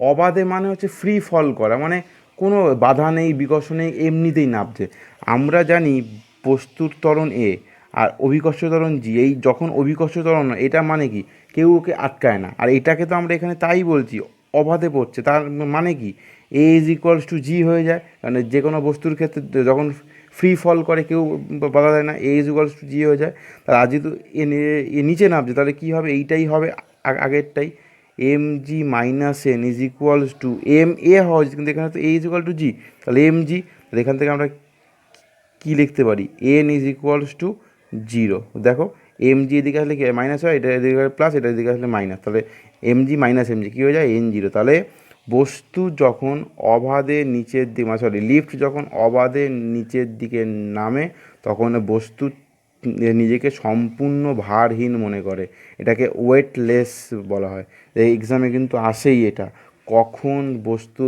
অবাধে মানে হচ্ছে ফ্রি ফল করা, মানে কোনো বাধা নেই, বিকর্ষ নেই, এমনিতেই নামছে। আমরা জানি বস্তুর ত্বরণ এ আর অভিকর্ষ ত্বরণ জি, এই যখন অভিকর্ষ ত্বরণ হয় এটা মানে কি কেউ ওকে আটকায় না, আর এটাকে তো আমরা এখানে তাই বলছি অবাধে পড়ছে, তার মানে কি এ ইজ ইকুয়ালস টু জি হয়ে যায়। মানে যে কোনো বস্তুর ক্ষেত্রে যখন ফ্রি ফল করে কেউ বাধা দেয় না, এ ইজ ইকুয়ালস টু জি হয়ে যায়। তাহলে আজ যেহেতু এ নিচে নামছে, তাহলে কী হবে, এইটাই হবে আগেরটাই, M G minus N is equals to M A হওয়া উচিত, কিন্তু এখানে তো A is equal to G, তাহলে এম জি। তাহলে এখান থেকে আমরা কী লিখতে পারি, এন ইজ ইকুয়ালস টু 0। দেখো এম জি এদিকে আসলে কি মাইনাস হয়, এটা এদিকে প্লাস, এটা এদিকে আসলে মাইনাস, তাহলে M G minus M G কী হয়ে যায়, এন 0। তাহলে বস্তু যখন অবাধে নিচের দিকে, সরি লিফট যখন অবাধে নিচের দিকে নামে তখন বস্তু নিজেকে সম্পূর্ণ ভারহীন মনে করে, এটাকে ওয়েটলেস বলা হয়। এই এক্সামে কিন্তু আসেই এটা, কখন বস্তু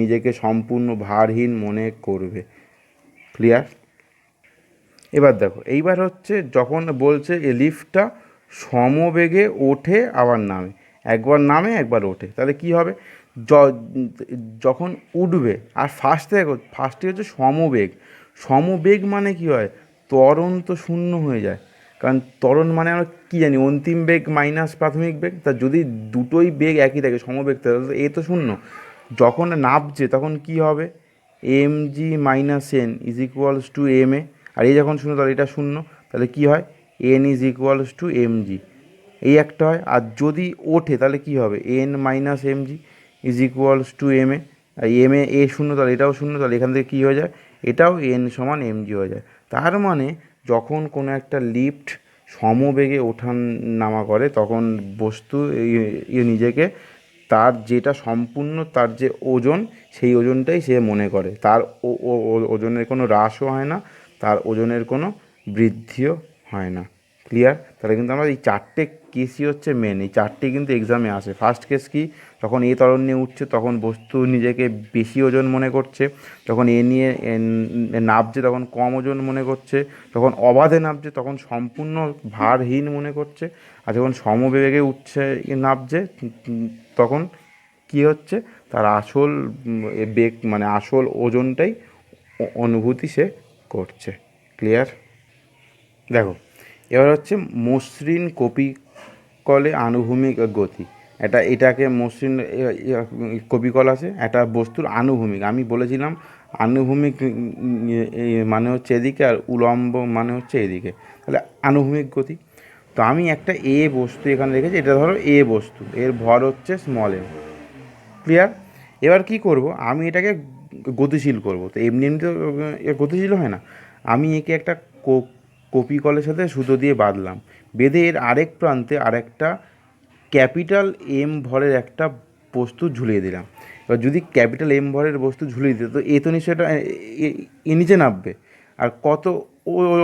নিজেকে সম্পূর্ণ ভারহীন মনে করবে। ক্লিয়ার? এবার দেখো এইবার হচ্ছে যখন বলছে এই লিফটটা সমবেগে ওঠে আবার নামে, একবার নামে একবার ওঠে, তাহলে কি হবে, যখন উঠবে, আর ফার্স্টে হচ্ছে সমবেগ। সমবেগ মানে কি হয়, ত্বরণ তো শূন্য হয়ে যায়, কারণ ত্বরণ মানে আমরা কী জানি, অন্তিম বেগ মাইনাস প্রাথমিক বেগ, তা যদি দুটোই বেগ একই থাকে সমবেগ, তাহলে এ তো শূন্য। যখন নামছে তখন কি হবে, M G minus N is equals to M A, আর এই যখন শূন্য তাহলে এটা শূন্য, তাহলে কী হয়, N is equals to M G, এই একটা হয়। আর যদি ওঠে তাহলে কী হবে, N minus M G is equals to M A, আর এম এ শূন্য তাহলে এটাও শূন্য, তাহলে এখান থেকে কী হয়ে যায়, এটাও এন সমান এম জি হয়ে যায়। তার মানে যখন কোনো একটা লিফট সমবেগে ওঠান নামা করে তখন বস্তু নিজেকে তার যেটা সম্পূর্ণ তার যে ওজন, সেই ওজনটাই সে মনে করে, তার ওজনের কোনো হ্রাসও হয় না, তার ওজনের কোনো বৃদ্ধিও হয় না। ক্লিয়ার? তাহলে কিন্তু আমরা এই 4টে কেসই হচ্ছে মেন, এই 4টে কিন্তু এক্সামে আসে। ফার্স্ট কেস কি, যখন এ ত্বরণ নিয়ে উঠছে তখন বস্তু নিজেকে বেশি ওজন মনে করছে, যখন এ নিয়ে নামছে তখন কম ওজন মনে করছে, যখন অবাধে নামছে তখন সম্পূর্ণ ভারহীন মনে করছে, আর যখন সমবেগে উঠছে নামছে তখন কী হচ্ছে, তার আসল বেগ মানে আসল ওজনটাই অনুভূতি সে করছে। ক্লিয়ার? দেখো এবার হচ্ছে মসৃণ কপিকলে আনুভূমিক গতি। এটাকে মসৃণ কপিকল আছে, একটা বস্তুর আনুভূমিক, আমি বলেছিলাম আনুভূমিক মানে হচ্ছে এদিকে আর উলম্ব মানে হচ্ছে এদিকে, তাহলে আনুভূমিক গতি। তো আমি একটা বস্তু এখানে রেখেছি, এটা ধরো বস্তু, এর ভর হচ্ছে স্মল এ। ক্লিয়ার? এবার কি করব, আমি এটাকে গতিশীল করব, তো এমনি এমনি তো গতিশীল হয় না, আমি একে একটা কপিকলের সাথে সুতো দিয়ে বাঁধলাম, বেঁধে এর আরেক প্রান্তে আরেকটা ক্যাপিটাল এম ভরের একটা বস্তু ঝুলিয়ে দিলাম। এবার যদি ক্যাপিটাল এম ভরের বস্তু ঝুলিয়ে দিতে, তো এ তো নিশ্চয়ই এটা নিচে নামবে, আর কত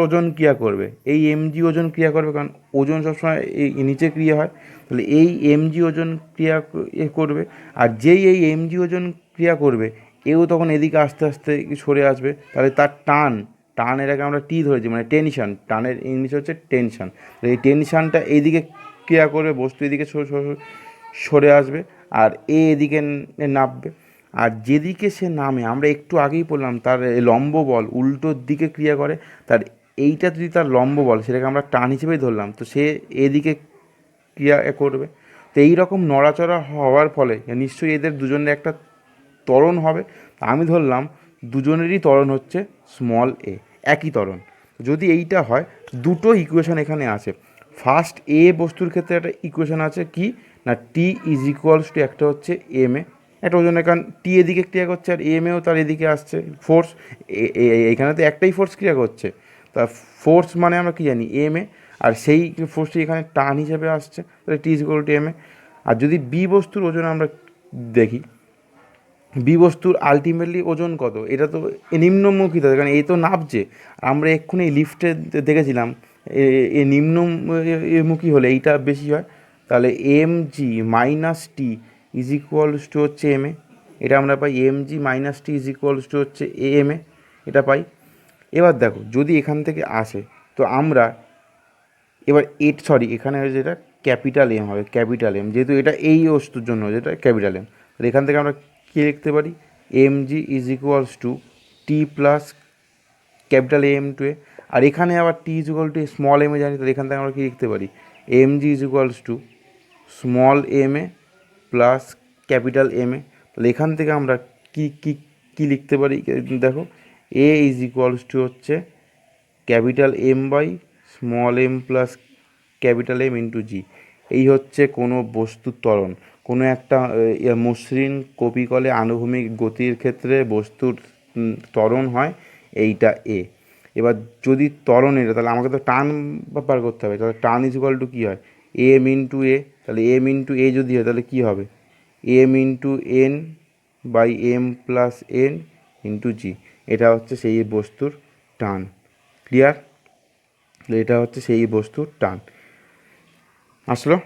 ওজন ক্রিয়া করবে, এই এমজি ওজন ক্রিয়া করবে, কারণ ওজন সবসময় এই নিচে ক্রিয়া হয়, তাহলে এই এমজি ওজন ক্রিয়া করবে, আর যেই এই এমজি ওজন ক্রিয়া করবে এও তখন এদিকে আস্তে আস্তে সরে আসবে, তাহলে তার টান এটাকে আমরা টি ধরেছি, মানে টেনশন, টানের ইংলিশ হচ্ছে টেনশন, এই টেনশানটা এইদিকে ক্রিয়া করবে, বস্তু এদিকে সরে আসবে, আর এদিকে নামবে। আর যেদিকে সে নামে, আমরা একটু আগেই বললাম তার লম্ব বল উল্টোর দিকে ক্রিয়া করে, তার এইটা যদি তার লম্ব বল সেটাকে আমরা টান হিসেবেই ধরলাম, তো সে এদিকে ক্রিয়া করবে। তো এই রকম নড়াচড়া হওয়ার ফলে নিশ্চয়ই এদের দুজনের একটা ত্বরণ হবে, আমি ধরলাম দুজনেরই ত্বরণ হচ্ছে স্মল এ, একই ত্বরণ। যদি এইটা হয়, দুটো ইকুয়েশন এখানে আছে। ফার্স্ট বস্তুর ক্ষেত্রে একটা ইকুয়েশন আছে কি না, টি ইজ ইকুয়ালস টু একটা হচ্ছে এম এ, একটা ওজন, কারণ টি এদিকে ক্রিয়া করছে আর এও তার এদিকে আসছে ফোর্স, এখানে তো একটাই ফোর্স ক্রিয়া করছে, তা ফোর্স মানে আমরা কী জানি এ, আর সেই ফোর্সটি এখানে টান হিসেবে আসছে, তাহলে টি is equal two M A. আর যদি বি বস্তুর ওজন আমরা দেখি, বি বস্তুর আলটিমেটলি ওজন কত, এটা তো নিম্নমুখী, তো কারণ এই তো নামছে। আমরা এক্ষুনি লিফটে দেখেছিলাম এ নিম্নমুখী হলে এইটা বেশি হয়, তাহলে M G minus T is equals to হচ্ছে এম এ। এটা আমরা পাই M G minus T is equals to হচ্ছে এম এ, এটা পাই। এবার দেখো যদি এখান থেকে আসে, তো আমরা এবার এখানে হচ্ছে এটা ক্যাপিটাল এম হবে, ক্যাপিটাল এম, যেহেতু এটা এই বস্তুর জন্য যেটা ক্যাপিটাল এম, তাহলে এখান থেকে আমরা কী লিখতে পারি, M G is equals to T plus capital M two A. আর এখানে আবার T is equal to small M A জানি, তাহলে এখান থেকে আমরা কী লিখতে পারি, M G is equals to small M A plus capital M A. তাহলে এখান থেকে আমরা কী কী কী লিখতে পারি, দেখো এ ইজ ইকুয়ালস টু হচ্ছে capital M by small M plus capital M into G. এই হচ্ছে কোনো বস্তুর ত্বরণ, কোনো একটা মসৃণ কপিকলে আনুভূমিক গতির ক্ষেত্রে বস্তুর ত্বরণ হয় এইটা এ। এবার যদি ত্বরণ এটা, তাহলে আমাকে তো টান বার করতে হবে, তাহলে টান ইজ ইকুয়াল টু কী হয়, এম ইন্টু এ। তাহলে এম ইন্টু এ যদি হয় তাহলে কী হবে, M into N by M plus N into G. এটা হচ্ছে সেই বস্তুর টান। ক্লিয়ার? এটা হচ্ছে সেই বস্তুর টান। আসলো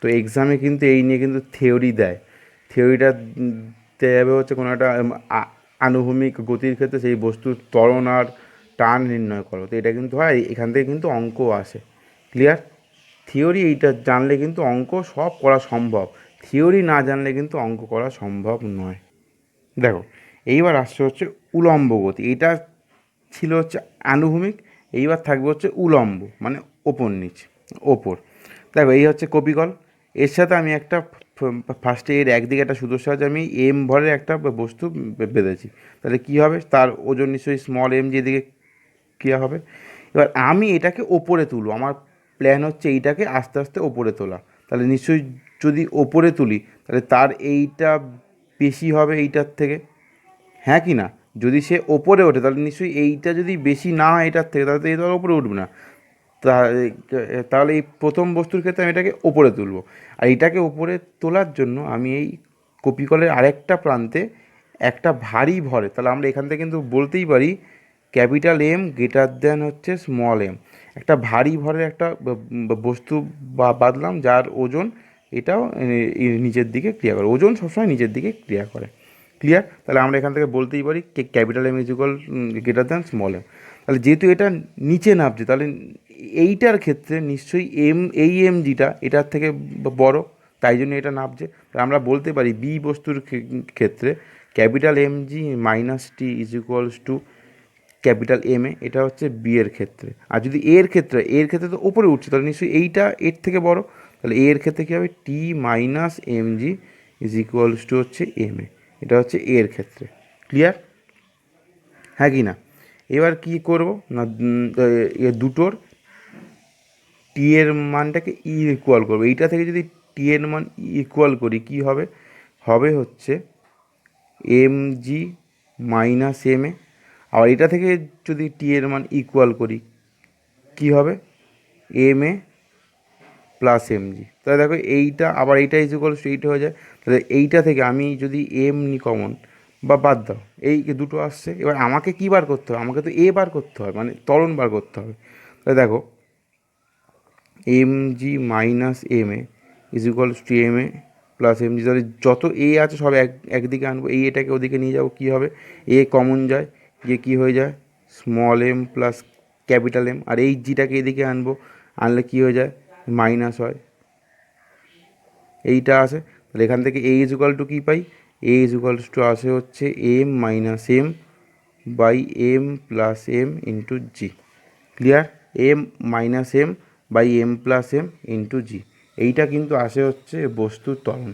তো এক্সামে কিন্তু এই নিয়ে কিন্তু থিওরি দেয়, থিওরিটা দেওয়া যাবে হচ্ছে কোনো একটা আনুভূমিক গতির ক্ষেত্রে সেই বস্তুর ত্বরণ আর টান নির্ণয় করো, তো এটা কিন্তু হয়, এখান থেকে কিন্তু অঙ্ক আসে। ক্লিয়ার? থিওরি এইটা জানলে কিন্তু অঙ্ক সব করা সম্ভব, থিওরি না জানলে কিন্তু অঙ্ক করা সম্ভব নয়। দেখো এইবার আসছে হচ্ছে উলম্ব গতি, এটা ছিল হচ্ছে আনুভূমিক, এইবার থাকবে হচ্ছে উলম্ব, মানে ওপর নিচ, ওপর। দেখো এই হচ্ছে কপিকল, এর সাথে আমি একটা ফার্স্টে এর একদিকে একটা সুতোর সাহায্যে আমি এম ভরের একটা বস্তু বেঁধেছি, তাহলে কী হবে, তার ওজন নিশ্চয়ই স্মল এম যেদিকে ক্রিয়া হবে। এবার আমি এটাকে ওপরে তুলব, আমার প্ল্যান হচ্ছে এইটাকে আস্তে আস্তে ওপরে তোলা, তাহলে নিশ্চয়ই যদি ওপরে তুলি তাহলে তার এইটা বেশি হবে এইটার থেকে, হ্যাঁ কি না? যদি সে ওপরে ওঠে তাহলে নিশ্চয়ই এইটা যদি বেশি না হয় এটার থেকে, তাহলে তো এই ওপরে উঠবে না। তাহলে এই প্রথম বস্তুর ক্ষেত্রে আমি এটাকে ওপরে তুলব, আর এটাকে ওপরে তোলার জন্য আমি এই কপিকলের আরেকটা প্রান্তে একটা ভারী ভরে, তাহলে আমরা এখান থেকে কিন্তু বলতেই পারি ক্যাপিটাল এম গ্রেটার দেন হচ্ছে স্মল এম, একটা ভারী ভরের একটা বস্তু বাঁধলাম যার ওজন এটাও নিচের দিকে ক্রিয়া করে, ওজন সবসময় নিচের দিকে ক্রিয়া করে। ক্লিয়ার? তাহলে আমরা এখান থেকে বলতেই পারি capital M is equal greater than small M. তাহলে যেহেতু এটা নিচে নামছে, তাহলে এইটার ক্ষেত্রে নিশ্চয়ই এই এম জিটা এটার থেকে বড়, তাই জন্য এটা নামছে। তাহলে আমরা বলতে পারি বি বস্তুর ক্ষেত্রে capital M G minus T is equals to capital M A, এটা হচ্ছে বি এর ক্ষেত্রে। আর যদি এর ক্ষেত্রে তো উপরে উঠছে, তাহলে নিশ্চয়ই এইটা এর থেকে বড়, তাহলে এর ক্ষেত্রে কী হবে, T minus M G is equals to হচ্ছে এম এ, এটা হচ্ছে এর ক্ষেত্রে। ক্লিয়ার? হ্যাঁ কি না? এবার কি করব না, দুটোর টি এর মানটাকে ইকুয়াল করবো, এইটা থেকে যদি টি এর মান ইকুয়াল করি কি হবে, হবে হচ্ছে এম জি মাইনাস এম এ। আবার এটা থেকে যদি টি এর মান ইকুয়াল করি কি হবে, M A plus M G. তাহলে দেখো এইটা আবার এইটা ইজ ইকুয়াল টু এইটা হয়ে যায়, তাহলে এইটা থেকে আমি যদি এম নি কমন বা বাদ দাও, এই দুটো আসছে, এবার আমাকে কী বার করতে হবে, আমাকে তো এ বার করতে হবে, মানে ত্বরণ বার করতে হবে। তাহলে দেখো M G minus M A is equals to M A plus M G, তাহলে যত এ আছে সব একদিকে আনবো, এটাকে ওদিকে নিয়ে যাবো, কী হবে, এ কমন যায়, গিয়ে কী হয়ে যায়, small M plus capital M, আর এই জিটাকে এদিকে আনবো, আনলে কী হয়ে যায়, মাইনাস হয়, এইটা আসে। তাহলে এখান থেকে এ ইজ ইকুয়াল টু কী পাই, এ ইজ ইকুয়ালস টু আসে হচ্ছে M minus M by M plus M into G. Clear? M minus M by M plus M into G, এইটা কিন্তু আসে হচ্ছে বস্তুর ত্বরণ।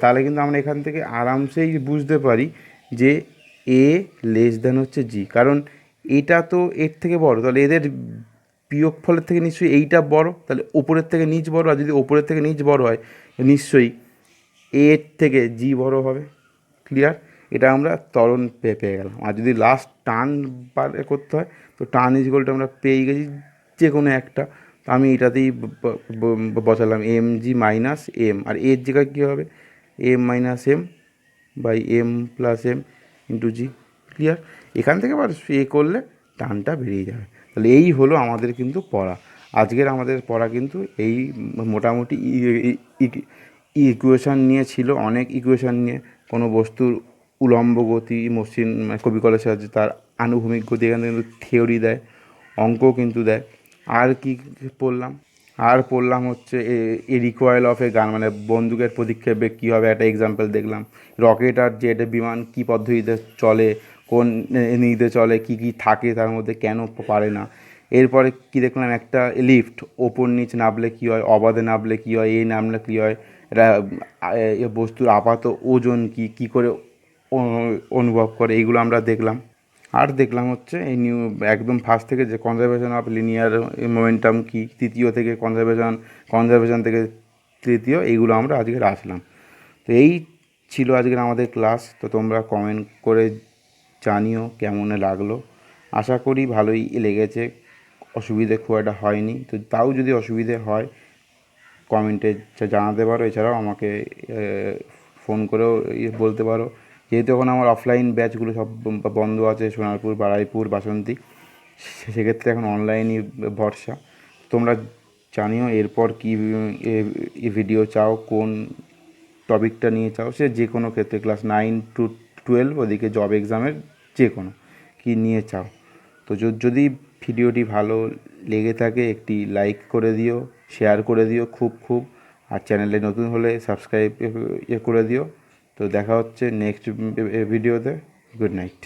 তাহলে কিন্তু আমরা এখান থেকে আরামসেই বুঝতে পারি যে এ লেস দেন হচ্ছে জি, কারণ এটা তো এর থেকে বড়, তাহলে এদের বিয়োগফলের থেকে নিশ্চয়ই এইটা বড়, তাহলে ওপরের থেকে নিচ বড়, আর যদি ওপরের থেকে নিচ বড় হয় নিশ্চয়ই এর থেকে জি বড় হবে। ক্লিয়ার? এটা আমরা ত্বরণ পেয়ে গেলাম। আর যদি লাস্ট টার্ন বার করতে হয় তো টার্ন ইজ ইকুয়াল টু আমরা পেয়ে গেছি যে কোনো একটা। তো আমি এটাতেই বসালাম এম জি মাইনাস এম, আর এর জায়গায় কী হবে M minus M by M plus M into G. Clear? এখান থেকে আবার করলে টার্নটা বেরিয়ে যাবে। তাহলে এই হলো আমাদের কিন্তু পড়া, আজকের আমাদের পড়া কিন্তু এই মোটামুটি ইকুয়েশান নিয়ে ছিল, অনেক ইকুয়েশান নিয়ে। কোনো বস্তুর উলম্ব গতি, মসৃণ কবিকলের সাহায্যে তার আনুভূমিক গতি, এখান থেকে কিন্তু থিওরি দেয়, অঙ্কও কিন্তু দেয়। আর কি পড়লাম? আর পড়লাম হচ্ছে এ রিকয়েল অফ এ গান, মানে বন্দুকের প্রতিক্ষেপে কী হবে একটা এক্সাম্পল দেখলাম। রকেট আর জেট বিমান কী পদ্ধতিতে চলে, কোন নীতিতে চলে, কী কী থাকে তার মধ্যে, কেন পারে না। এরপরে কী দেখলাম, একটা লিফট ওপর নিচ নামলে কী হয়, অবাধে নামলে কী হয়, এই নামলে কী হয়, এটা বস্তুর আপাত ওজন কী, কী করে অনুভব করে, এইগুলো আমরা দেখলাম। আর দেখলাম হচ্ছে এই একদম ফার্স্ট থেকে যে কনজারভেশন অফ লিনিয়ার মোমেন্টাম কী, তৃতীয় থেকে কনজারভেশন থেকে তৃতীয়, এইগুলো আমরা আজকে আসলাম। তো এই ছিল আজকের আমাদের ক্লাস। তো তোমরা কমেন্ট করে জানিও কেমন লাগলো। আশা করি ভালোই লেগেছে, অসুবিধে খুব একটা হয়নি। তো তাও যদি অসুবিধে হয় কমেন্টে জানাতে পারো, এছাড়াও আমাকে ফোন করেও বলতে পারো। যেহেতু এখন আমার অফলাইন ব্যাচগুলো সব বন্ধ আছে, সোনারপুর, বারুইপুর, বাসন্তী, সেক্ষেত্রে এখন অনলাইনই ভরসা। তোমরা জানিও এরপর কী ভিডিও চাও, কোন টপিকটা নিয়ে চাও, সে যে কোনো ক্ষেত্রে ক্লাস 9 to 12 ওদিকে জব এক্সামের যে কোনো কী নিয়ে চাও। তো যদি ভিডিওটি ভালো লেগে থাকে একটি লাইক করে দিও, শেয়ার করে দিও খুব। আর চ্যানেলে নতুন হলে সাবস্ক্রাইব করে দিও। তো দেখা হচ্ছে নেক্সট ভিডিওতে। Good night.